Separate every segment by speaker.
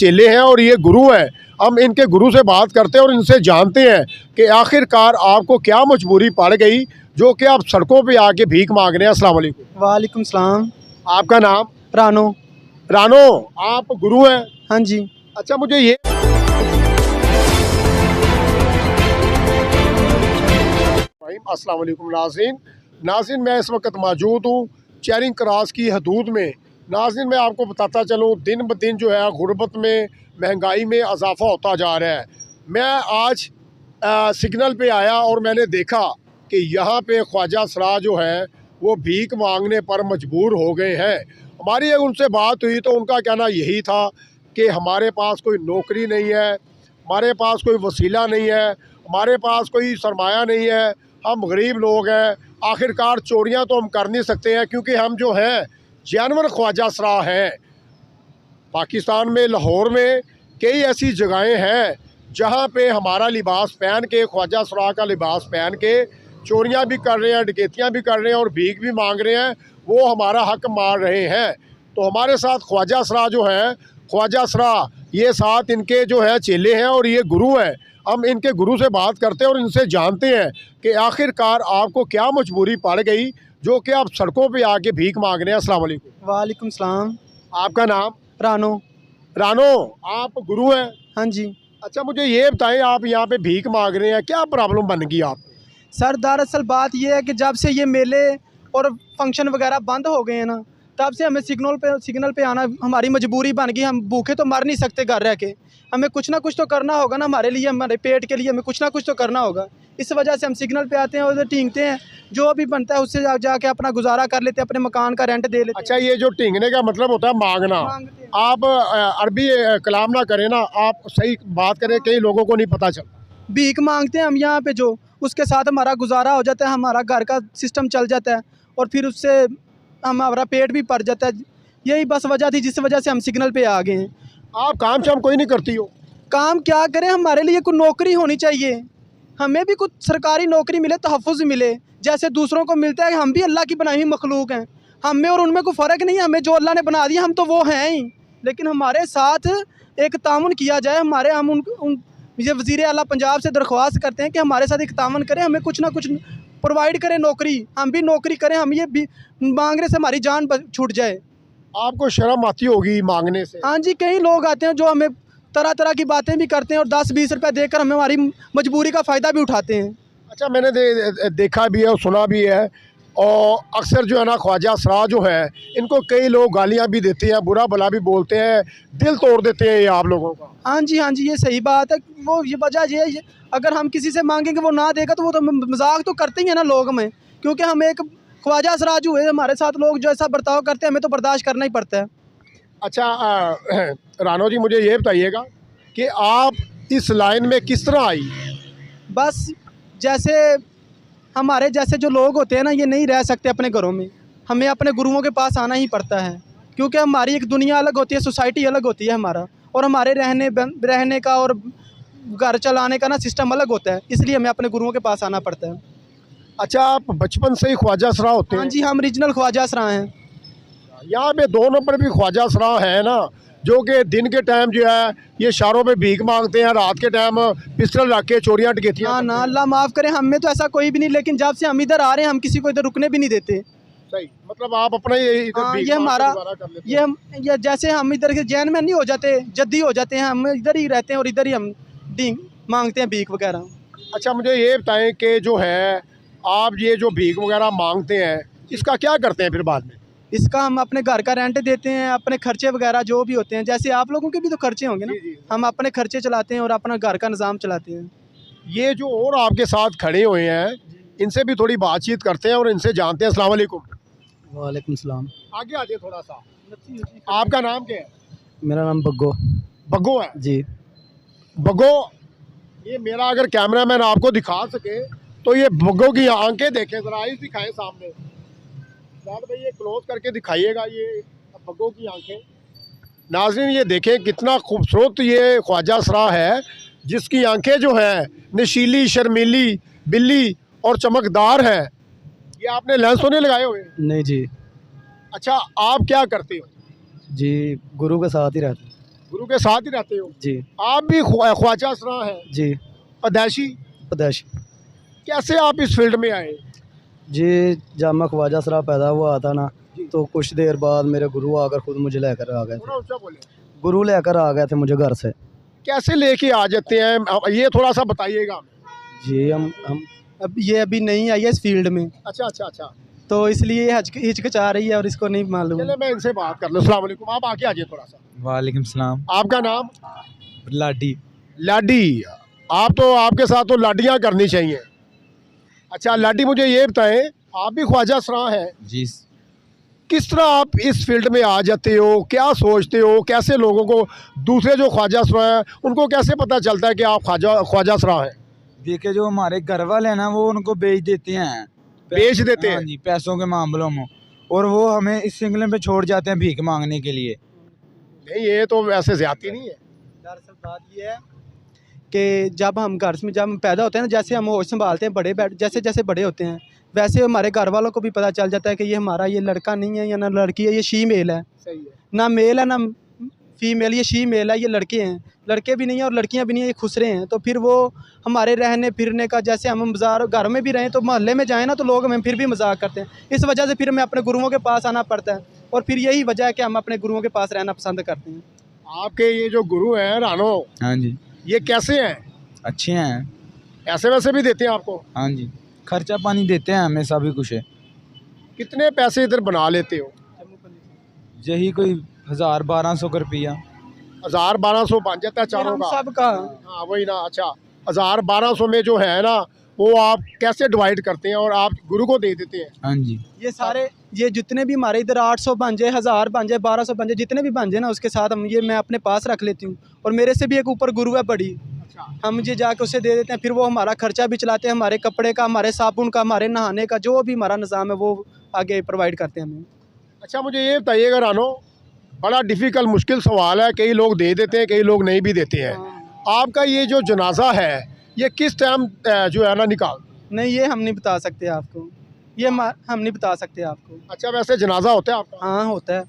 Speaker 1: चेले हैं और ये गुरु हैं। हम इनके गुरु से बात करते हैं और इनसे जानते हैं कि आखिरकार आपको क्या मजबूरी पड़ गई जो कि आप सड़कों पे आके भीख मांग रहे हैं। अस्सलाम वालेकुम।
Speaker 2: वालेकुम सलाम।
Speaker 1: आपका नाम?
Speaker 2: रानो।
Speaker 1: रानो, आप गुरु हैं?
Speaker 2: हाँ जी।
Speaker 1: अच्छा, मुझे ये अस्सलाम वालेकुम नाज़रीन, मैं इस वक्त मौजूद हूँ चेरिंग क्रॉस की हदूद में। नाज़रीन, मैं आपको बताता चलूँ, दिन ब दिन जो है गुर्बत में, महंगाई में इजाफ़ा होता जा रहा है। मैं आज सिग्नल पे आया और मैंने देखा कि यहाँ पे ख्वाजा सरा जो है वो भीख मांगने पर मजबूर हो गए हैं। हमारी एक उनसे बात हुई तो उनका कहना यही था कि हमारे पास कोई नौकरी नहीं है, हमारे पास कोई वसीला नहीं है, हमारे पास कोई सरमाया नहीं है, हम गरीब लोग हैं। आखिरकार चोरियां तो हम कर नहीं सकते हैं क्योंकि हम जो हैं जानवर ख्वाजा सरा हैं। पाकिस्तान में लाहौर में कई ऐसी जगहें हैं जहां पे हमारा लिबास पहन के, ख्वाजा सरा का लिबास पहन के चोरियां भी कर रहे हैं, डकैतियां भी कर रहे हैं और भीख भी मांग रहे हैं। वो हमारा हक मार रहे हैं। तो हमारे साथ ख्वाजा सरा जो है, ख्वाजा सरा ये साथ इनके जो है चेले हैं और ये गुरु हैं। हम इनके गुरु से बात करते हैं और इनसे जानते हैं कि आखिरकार आपको क्या मजबूरी पड़ गई जो कि आप सड़कों पे आके भीख मांग रहे हैं। अस्सलाम वालेकुम।
Speaker 2: वालेकुम सलाम।
Speaker 1: आपका नाम?
Speaker 2: रानो।
Speaker 1: रानो, आप गुरु हैं?
Speaker 2: हाँ जी।
Speaker 1: अच्छा, मुझे ये बताएं, आप यहाँ पे भीख मांग रहे हैं, क्या प्रॉब्लम बन गई आप?
Speaker 2: सर, दरअसल बात ये है कि जब से ये मेले और फंक्शन वगैरह बंद हो गए हैं ना, तब से हमें सिग्नल पे आना हमारी मजबूरी बन गई। हम भूखे तो मर नहीं सकते घर रह के, हमें कुछ ना कुछ तो करना होगा ना, हमारे लिए, हमारे पेट के लिए हमें कुछ ना कुछ तो करना होगा। इस वजह से हम सिग्नल पे आते हैं और उधर टींगते हैं, जो भी बनता है उससे जाके अपना गुजारा कर लेते हैं, अपने मकान का रेंट दे लेते हैं।
Speaker 1: अच्छा, ये जो टींगने का मतलब होता है मांगना।
Speaker 2: मांगते हैं।
Speaker 1: आप अरबी कलाम ना करें ना, आप सही बात करें, कई लोगों को नहीं पता चलता।
Speaker 2: भीख मांगते हैं हम यहाँ पे, जो उसके साथ हमारा गुजारा हो जाता है, हमारा घर का सिस्टम चल जाता है और फिर उससे हमारा पेट भी भर जाता है। यही बस वजह थी जिस वजह से हम सिग्नल पे आ गए हैं।
Speaker 1: आप काम शाम कोई नहीं करती हो?
Speaker 2: काम क्या करें, हमारे लिए कोई नौकरी होनी चाहिए, हमें भी कुछ सरकारी नौकरी मिले, तहफ़्फ़ुज़ मिले, जैसे दूसरों को मिलता है। हम भी अल्लाह की बनाई हुई मखलूक हैं, हम में और उनमें कोई फ़र्क नहीं है। हमें जो अल्लाह ने बना दिया हम तो वो हैं ही, लेकिन हमारे साथ एक ताउन किया जाए। हम उन ये वज़ीर आला पंजाब से दरख्वास्त करते हैं कि हमारे साथ एक ताउन करें, हमें कुछ ना कुछ प्रोवाइड करें नौकरी, हम भी नौकरी करें, हम ये भी मांगने से हमारी जान छूट जाए।
Speaker 1: आपको शर्म आती होगी मांगने से?
Speaker 2: हाँ जी, कई लोग आते हैं जो हमें तरह तरह की बातें भी करते हैं और 10-20 रुपये देकर हमें हमारी मजबूरी का फ़ायदा भी उठाते हैं।
Speaker 1: अच्छा, मैंने देखा भी है और सुना भी है, और अक्सर जो है ना ख्वाजा सरा जो है इनको कई लोग गालियां भी देते हैं, बुरा भला भी बोलते हैं, दिल तोड़ देते हैं ये आप लोगों का।
Speaker 2: हाँ जी, हाँ जी, ये सही बात है। वो ये वजह ये अगर हम किसी से मांगेंगे वो ना देगा तो वो तो मजाक तो करते ही हैं ना लोग हमें, क्योंकि हम एक ख्वाजा सरा जो है, हमारे साथ लोग जो ऐसा बर्ताव करते हैं हमें तो बर्दाश्त करना ही पड़ता है।
Speaker 1: अच्छा, रानो जी, मुझे ये बताइएगा कि आप इस लाइन में किस तरह आई?
Speaker 2: बस जैसे हमारे जैसे जो लोग होते हैं ना, ये नहीं रह सकते अपने घरों में, हमें अपने गुरुओं के पास आना ही पड़ता है, क्योंकि हमारी एक दुनिया अलग होती है, सोसाइटी अलग होती है हमारा, और हमारे रहने का और घर चलाने का ना सिस्टम अलग होता है, इसलिए हमें अपने गुरुओं के पास आना पड़ता है।
Speaker 1: अच्छा, आप बचपन से ही ख्वाजा सरा होते हैं?
Speaker 2: हाँ जी, हम रीजनल ख्वाजा सरा हैं।
Speaker 1: यहाँ पे 2 नंबर भी ख्वाजा सरा है ना, जो कि दिन के टाइम जो है ये शहरों में भीख मांगते हैं, रात के टाइम पिस्टल रख के चोरियाँ डकैतियाँ।
Speaker 2: ना अल्लाह माफ़ करे, हम में तो ऐसा कोई भी नहीं, लेकिन जब से हम इधर आ रहे हैं हम किसी को इधर रुकने भी नहीं देते।
Speaker 1: सही, मतलब आप अपना
Speaker 2: हाँ, ये हमारा ये जैसे हम इधर के जैन में नहीं हो जाते, जद्दी हो जाते हैं, हम इधर ही रहते हैं और इधर ही हम डींग मांगते हैं भीख वगैरह।
Speaker 1: अच्छा, मुझे ये बताएं कि जो है आप ये जो भीख वगैरह मांगते हैं इसका क्या करते हैं फिर बाद में?
Speaker 2: इसका हम अपने घर का रेंट देते हैं, अपने खर्चे वगैरह जो भी होते हैं, जैसे आप लोगों के भी तो खर्चे होंगे ना, हम अपने खर्चे चलाते हैं और अपना घर का निज़ाम चलाते हैं।
Speaker 1: ये जो और आपके साथ खड़े हुए हैं इनसे भी थोड़ी बातचीत करते हैं और इनसे जानते हैं। अस्सलाम वालेकुम।
Speaker 2: वालेकुम सलाम।
Speaker 1: आगे आ जाइए थोड़ा सा। आपका नाम क्या है?
Speaker 2: मेरा नाम बग्गो।
Speaker 1: बग्गो है
Speaker 2: जी।
Speaker 1: बग्गो, ये मेरा अगर कैमरामैन आपको दिखा सके तो ये बग्गो की आंखें देखें ज़रा, आइज दिखाएं सामने। जाद भाई ये क्लोज करके दिखाइएगा ये बग्गो की आंखें। नाज़रीन, ये देखें कितना खूबसूरत ये ख्वाजा सरा है जिसकी आंखें जो है नशीली, शर्मीली, बिल्ली और चमकदार है। ये आपने लेंस तो नहीं लगाए हुए?
Speaker 2: नहीं जी।
Speaker 1: अच्छा, आप क्या करते हो?
Speaker 2: जी, गुरु के साथ ही रहते हैं।
Speaker 1: गुरु के साथ ही रहते हो?
Speaker 2: जी
Speaker 1: आप भी ख्वाजा असरा हैं,
Speaker 2: जी
Speaker 1: पैदाइशी?
Speaker 2: प्रदेश
Speaker 1: कैसे आप इस फील्ड में आए?
Speaker 2: जी। जब मैं ख्वाजा सरा पैदा हुआ था ना,
Speaker 1: जी।
Speaker 2: तो कुछ देर बाद मेरे गुरु आकर खुद मुझे लेकर आ गए
Speaker 1: थोड़ा
Speaker 2: थे।
Speaker 1: ऊंचा बोले।
Speaker 2: गुरु लेकर आ गए थे मुझे घर से।
Speaker 1: कैसे लेके आ जाते हैं, ये थोड़ा सा बताइएगा।
Speaker 2: जी हम अब ये अभी नहीं आई है इस फील्ड में,
Speaker 1: अच्छा अच्छा अच्छा,
Speaker 2: तो इसलिए ये हिचकिचा रही है और इसको नहीं मालूम।
Speaker 1: चले मैं इनसे बात कर लूँ। अस्सलाम वालेकुम, आप आगे आ जाइए थोड़ा सा।
Speaker 3: वालेकुम सलाम।
Speaker 1: आपका नाम?
Speaker 3: लाडी।
Speaker 1: लाडी। आप तो, आपके साथ तो लाडियाँ करनी चाहिए। अच्छा लाडी, मुझे ये बताएं, आप भी ख्वाजा असरा हैं,
Speaker 3: जी।
Speaker 1: किस तरह आप इस फील्ड में आ जाते हो? क्या सोचते हो? कैसे लोगों को, दूसरे जो ख्वाजा असरा हैं, उनको कैसे पता चलता है कि आप ख्वाजा असरा हैं?
Speaker 3: देखिए जो हमारे घर वाले हैं ना, वो उनको बेच देते हैं।
Speaker 1: बेच देते हैं?
Speaker 3: हाँ जी, पैसों के मामलों में। और वो हमें इस सिंगल पे छोड़ जाते हैं भीख मांगने के लिए।
Speaker 1: नहीं, ये तो वैसे ज्यादती नहीं है।
Speaker 2: दरअसल बात ये है कि जब हम पैदा होते हैं ना, जैसे हम होश संभालते हैं, जैसे जैसे बड़े होते हैं, वैसे हमारे घर वालों को भी पता चल जाता है कि ये हमारा ये लड़का नहीं है या ना लड़की है, ये शी मेल है।
Speaker 1: सही है।
Speaker 2: ना मेल है ना फीमेल, ये शी मेल है, ये लड़के हैं, लड़के भी नहीं है और लड़कियां भी नहीं है, ये खुसरे हैं। तो फिर वो हमारे रहने फिरने का, जैसे हम बाजार घर में भी रहें तो मोहल्ले में जाएँ ना, तो लोग हमें फिर भी मजाक करते हैं। इस वजह से फिर हमें अपने गुरुओं के पास आना पड़ता है, और फिर यही वजह है कि हम अपने गुरुओं के पास रहना पसंद करते हैं।
Speaker 1: आपके ये जो गुरु हैं रानो,
Speaker 3: हाँ जी,
Speaker 1: ये कैसे हैं?
Speaker 3: अच्छे हैं।
Speaker 1: पैसे वैसे भी देते हैं आपको?
Speaker 3: हाँ जी, खर्चा पानी देते हैं हमें, सभी कुछ है।
Speaker 1: कितने पैसे इधर बना लेते हो?
Speaker 3: यही कोई 1000-1200 रुपया।
Speaker 1: 1000-1200 बन जाता है चारों का?
Speaker 2: सबका
Speaker 1: हाँ वही ना। अच्छा, 1000-1200 में जो है ना, वो आप कैसे डिवाइड करते हैं और आप गुरु को दे देते हैं?
Speaker 3: हाँ जी।
Speaker 2: ये सारे, ये जितने भी हमारे इधर 800 बन जाए, 1000 बन जाए, 1200 बन जाए, जितने भी बन जाए ना, उसके साथ मैं अपने पास रख लेती हूँ। और मेरे से भी एक ऊपर गुरु है बड़ी, हम मुझे जाके उसे दे देते हैं। फिर वो हमारा खर्चा भी चलाते हैं, हमारे कपड़े का, हमारे साबुन का, हमारे नहाने का, जो भी हमारा निज़ाम है वो आगे प्रोवाइड करते हैं हमें।
Speaker 1: अच्छा, मुझे ये बताइएगा रानो, बड़ा डिफ़िकल्ट मुश्किल सवाल है, कई लोग दे देते हैं, कई लोग नहीं भी देते हैं। आपका ये जो जनाजा है, ये किस टाइम जो है ना निकाल?
Speaker 2: नहीं, ये हम नहीं बता सकते आपको, ये हम नहीं बता सकते आपको।
Speaker 1: अच्छा, वैसे जनाजा होता है आपका?
Speaker 2: हाँ होता है।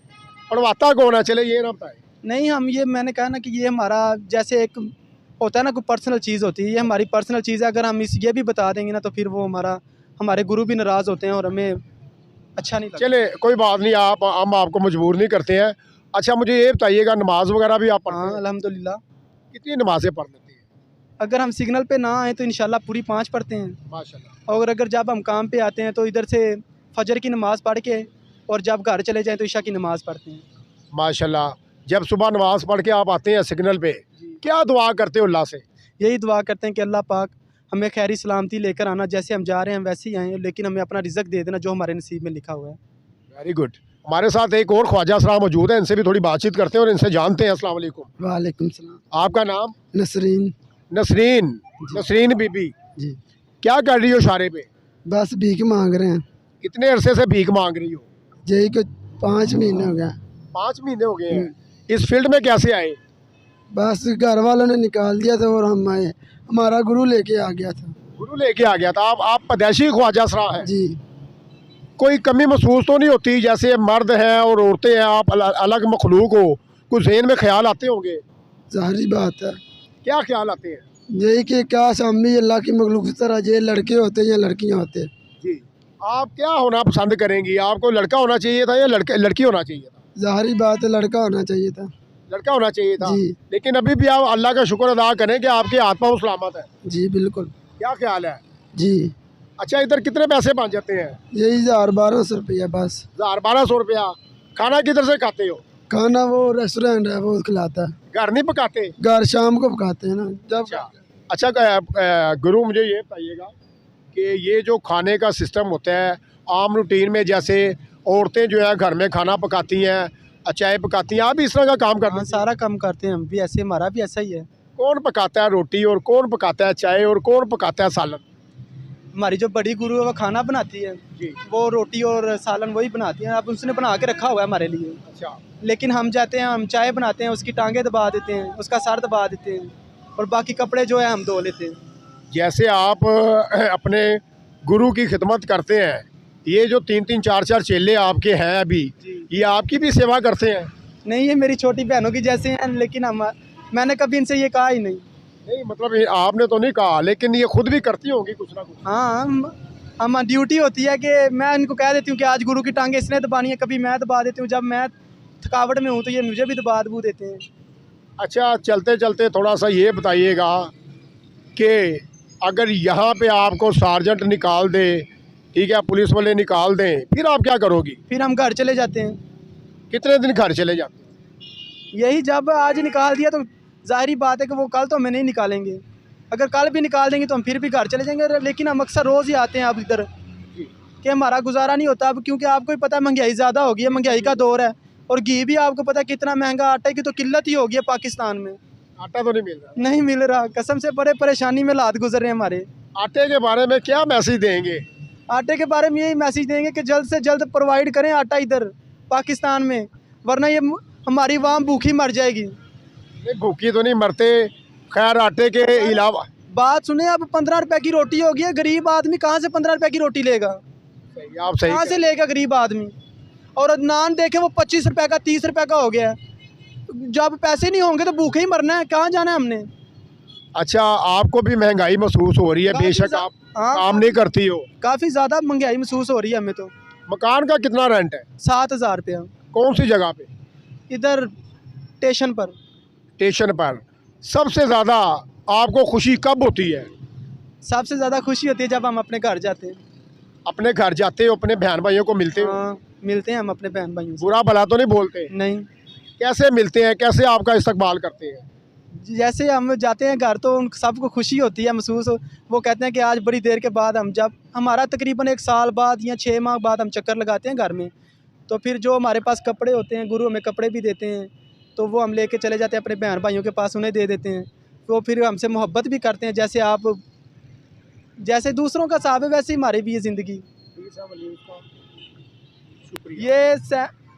Speaker 1: पढ़वाता कौन है, चले ये ना बताए।
Speaker 2: नहीं, हम ये, मैंने कहा ना कि ये हमारा जैसे एक होता है ना, कोई पर्सनल चीज़ होती है, ये हमारी पर्सनल चीज़ है। अगर हम ये भी बता देंगे ना, तो फिर वो हमारे गुरु भी नाराज़ होते हैं और हमें अच्छा नहीं लगता।
Speaker 1: चले कोई बात नहीं, हम आपको मजबूर नहीं करते हैं। अच्छा, मुझे ये बताइएगा, नमाज वगैरह भी आप पढ़ते
Speaker 2: हाँ
Speaker 1: हैं?
Speaker 2: अल्हम्दुलिल्लाह।
Speaker 1: कितनी नमाजें पढ़ लेते हैं?
Speaker 2: अगर हम सिग्नल पे ना आए तो इंशाल्लाह पूरी 5 पढ़ते हैं।
Speaker 1: माशाल्लाह।
Speaker 2: और अगर जब हम काम पे आते हैं तो इधर से फजर की नमाज़ पढ़ के, और जब घर चले जाएं तो इशा की नमाज़ पढ़ते हैं।
Speaker 1: माशाल्लाह। जब सुबह नमाज पढ़ के आप आते हैं सिग्नल पे, क्या दुआ करते हो अल्लाह से?
Speaker 2: यही दुआ करते हैं कि अल्लाह पाक हमें खैरी सलामती लेकर आना, जैसे हम जा रहे हैं वैसे ही आएँ, लेकिन हमें अपना रिज़्क दे देना जो हमारे नसीब में लिखा हुआ है।
Speaker 1: Very good. हमारे साथ एक और ख्वाजा असरा मौजूद है, इनसे भी थोड़ी बातचीत करते हैं और इनसे जानते हैं। अस्सलाम वालेकुम।
Speaker 2: वालेकुम सलाम।
Speaker 1: आपका नाम?
Speaker 2: नसरीन।
Speaker 1: नसरीन। नसरीन बीबी,
Speaker 2: जी।
Speaker 1: क्या कर रही हो इशारे पे?
Speaker 2: बस भीख मांग रहे हैं।
Speaker 1: कितने अरसे से भीख मांग रही हो?
Speaker 2: यही कुछ 5 महीने हो गया।
Speaker 1: 5 महीने हो गए हैं। इस फील्ड में कैसे आए?
Speaker 2: बस घर वालों ने निकाल दिया था और हम आए, हमारा गुरु लेके आ गया था।
Speaker 1: गुरु लेके आ गया था। आप पैदाइशी ख्वाजा असरा हैं?
Speaker 2: जी।
Speaker 1: कोई कमी महसूस तो नहीं होती, जैसे मर्द हैं और औरतें हैं, आप अलग मखलूक हो, कुछ ज़हन में ख्याल आते होंगे?
Speaker 2: ज़ाहिरी बात है।
Speaker 1: क्या ख्याल आते हैं?
Speaker 2: यही कि काश हम भी अल्लाह की मखलूक की तरह, ये लड़के होते या लड़कियां होते।
Speaker 1: जी। आप क्या होना पसंद करेंगी? आपको लड़का होना चाहिए था या लड़की होना चाहिए था?
Speaker 2: ज़ाहिरी बात है, लड़का होना चाहिए था।
Speaker 1: लड़का होना चाहिए था।
Speaker 2: जी।
Speaker 1: लेकिन अभी भी आप अल्लाह का शुक्र अदा करें कि आपकी आत्मा वो सलामत है।
Speaker 2: जी बिल्कुल।
Speaker 1: क्या ख्याल है?
Speaker 2: जी।
Speaker 1: अच्छा, इधर कितने पैसे बन जाते हैं?
Speaker 2: यही 1000-1200 रुपया बस।
Speaker 1: 1000-1200 रुपया। खाना किधर से खाते हो?
Speaker 2: खाना वो रेस्टोरेंट है, वो खिलाता है।
Speaker 1: घर नहीं पकाते?
Speaker 2: घर शाम को पकाते हैं ना जब।
Speaker 1: अच्छा गुरु, मुझे ये बताइएगा कि ये जो खाने का सिस्टम होता है आम रूटीन में, जैसे औरतें जो है घर में खाना पकाती हैं, चाय पकाती हैं, आप भी इस तरह का काम करते हैं?
Speaker 2: सारा काम करते हैं हम भी ऐसे, हमारा भी ऐसा ही है।
Speaker 1: कौन पकाता है रोटी और कौन पकाता है चाय और कौन पकाता है सालन?
Speaker 2: हमारी जो बड़ी गुरु है वो खाना बनाती है
Speaker 1: जी।
Speaker 2: वो रोटी और सालन वही बनाती है। अब उसने बना के रखा हुआ है हमारे लिए।
Speaker 1: अच्छा।
Speaker 2: लेकिन हम जाते हैं, हम चाय बनाते हैं, उसकी टांगें दबा देते हैं, उसका सर दबा देते हैं, और बाकी कपड़े जो है हम धो लेते हैं।
Speaker 1: जैसे आप अपने गुरु की खिदमत करते हैं, ये जो 3-3 4-4 चेले आपके हैं अभी, ये आपकी भी सेवा करते हैं?
Speaker 2: नहीं, ये मेरी छोटी बहनों की जैसे हैं, लेकिन मैंने कभी इनसे ये कहा ही नहीं।
Speaker 1: नहीं मतलब ये आपने तो नहीं कहा, लेकिन ये खुद भी करती होंगी कुछ ना कुछ।
Speaker 2: हाँ, हम ड्यूटी होती है कि मैं इनको कह देती हूँ कि आज गुरु की टांगे इसने दबानी है, कभी मैं दबा देती हूँ। जब मैं थकावट में हूँ तो ये मुझे भी दबा दबू देते हैं।
Speaker 1: अच्छा, चलते चलते थोड़ा सा ये बताइएगा कि अगर यहाँ पे आपको सार्जेंट निकाल दे, ठीक है, पुलिस वाले निकाल दें, फिर आप क्या करोगी?
Speaker 2: फिर हम घर चले जाते हैं।
Speaker 1: कितने दिन घर चले जाते हैं?
Speaker 2: यही जब आज निकाल दिया तो ज़ाहिरी बात है कि वो कल तो हमें नहीं निकालेंगे। अगर कल भी निकाल देंगे तो हम फिर भी घर चले जाएंगे। लेकिन हम अक्सर रोज़ ही आते हैं अब इधर कि हमारा गुजारा नहीं होता अब, क्योंकि आपको ही पता है महंगाई ज़्यादा हो गई है, महंगाई का दौर है। और घी भी आपको पता है कितना महंगा, आटे की तो किल्लत ही हो गई है पाकिस्तान में।
Speaker 1: आटा तो नहीं मिल रहा।
Speaker 2: नहीं मिल रहा, कसम से बड़े परेशानी में हालात गुजर रहे हैं हमारे।
Speaker 1: आटे के बारे में क्या मैसेज देंगे?
Speaker 2: आटे के बारे में यही मैसेज देंगे कि जल्द से जल्द प्रोवाइड करें आटा इधर पाकिस्तान में, वरना ये हमारी आवाम भूखी मर जाएगी।
Speaker 1: नहीं, भूखी तो नहीं मरते। खैर, आटे के अलावा
Speaker 2: बात सुने, अब 15 रुपए की रोटी हो गई है, गरीब आदमी कहाँ से 15 रुपए की रोटी लेगा?
Speaker 1: आप सही
Speaker 2: कहाँ से लेगा गरीब आदमी? और नान देखे वो 25 रुपए का 30 रुपए का हो गया है। जब पैसे नहीं होंगे तो भूखे ही मरना है, कहाँ जाना है हमने?
Speaker 1: अच्छा, आपको भी महंगाई महसूस हो रही है? बेशक आप काम नहीं करती हो।
Speaker 2: काफ़ी ज़्यादा महंगाई महसूस हो रही है हमें तो।
Speaker 1: मकान का कितना रेंट है?
Speaker 2: 7,000 रुपया।
Speaker 1: कौन सी जगह पे?
Speaker 2: इधर स्टेशन पर।
Speaker 1: स्टेशन पर। सबसे ज़्यादा आपको खुशी कब होती है?
Speaker 2: सबसे ज़्यादा खुशी होती है जब हम अपने घर जाते हैं।
Speaker 1: अपने घर जाते हो, अपने बहन भाइयों को मिलते हो?
Speaker 2: हाँ, मिलते हैं हम अपने बहन भाइयों से।
Speaker 1: बुरा भला तो नहीं बोलते?
Speaker 2: नहीं,
Speaker 1: कैसे मिलते हैं, कैसे आपका इस्तकबाल करते हैं?
Speaker 2: जैसे हम जाते हैं घर तो उन सबको खुशी होती है महसूस। वो कहते हैं कि आज बड़ी देर के बाद हम, जब हमारा तकरीबन 1 साल बाद या 6 माह बाद हम चक्कर लगाते हैं घर में, तो फिर जो हमारे पास कपड़े होते हैं, गुरु हमें कपड़े भी देते हैं, तो वो हम लेके चले जाते हैं अपने बहन भाइयों के पास, उन्हें दे देते हैं। वो फिर हमसे मोहब्बत भी करते हैं, जैसे दूसरों का साहब है वैसे ही हमारी भी ये ज़िंदगी। ये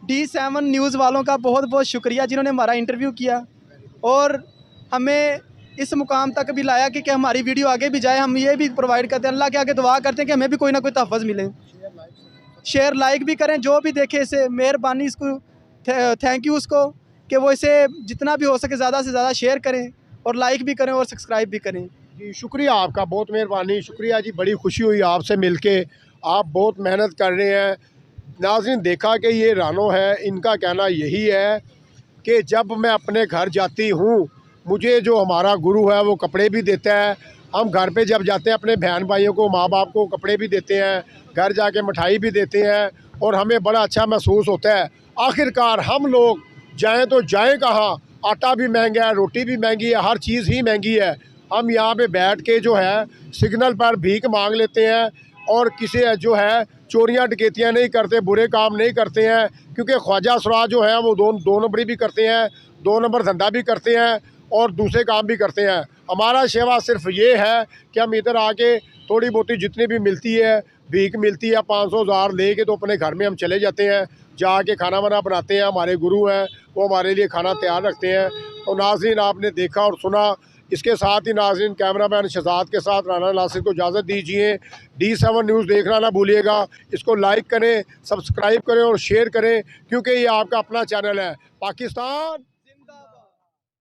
Speaker 2: D7 न्यूज़ वालों का बहुत बहुत शुक्रिया जिन्होंने हमारा इंटरव्यू किया और हमें इस मुकाम तक भी लाया कि हमारी वीडियो आगे भी जाए। हम ये भी प्रोवाइड करते हैं, अल्लाह के आगे दुआ करते हैं कि हमें भी कोई ना कोई तहफ़्फ़ुज़ मिले। शेयर लाइक भी करें, जो भी देखे इसे मेहरबानी, इसको थैंक यू उसको कि वो इसे जितना भी हो सके ज़्यादा से ज़्यादा शेयर करें और लाइक भी करें और सब्सक्राइब भी करें।
Speaker 1: जी शुक्रिया आपका, बहुत मेहरबानी, शुक्रिया जी, बड़ी खुशी हुई आपसे मिलके। आप बहुत मेहनत कर रहे हैं। नाज़रीन, देखा कि ये रानो है, इनका कहना यही है कि जब मैं अपने घर जाती हूँ, मुझे जो हमारा गुरु है वो कपड़े भी देता है। हम घर पे जब जाते हैं अपने बहन भाइयों को, माँ बाप को कपड़े भी देते हैं, घर जाके मिठाई भी देते हैं और हमें बड़ा अच्छा महसूस होता है। आखिरकार हम लोग जाएं तो जाएं कहाँ? आटा भी महंगा है, रोटी भी महंगी है, हर चीज़ ही महंगी है। हम यहाँ पे बैठ के जो है सिग्नल पर भीख मांग लेते हैं और किसी जो है चोरियाँ डकैतियाँ नहीं करते, बुरे काम नहीं करते हैं, क्योंकि ख्वाजा सराज जो है वो दो नंबरी भी करते हैं, 2 नंबर धंधा भी करते हैं और दूसरे काम भी करते हैं। हमारा सेवा सिर्फ ये है कि हम इधर आके थोड़ी बहुत जितनी भी मिलती है, भीख मिलती है 500-1000 ले के, तो अपने घर में हम चले जाते हैं, जाके खाना वाना बनाते हैं। हमारे गुरु हैं वो हमारे लिए खाना तैयार रखते हैं। तो नाज़रीन, आपने देखा और सुना। इसके साथ ही नाज़रीन, कैमरामैन शहजाद के साथ राना नासिर को इजाज़त दीजिए। D7 न्यूज़ देखना ना भूलिएगा। इसको लाइक करें, सब्सक्राइब करें और शेयर करें, क्योंकि ये आपका अपना चैनल है। पाकिस्तान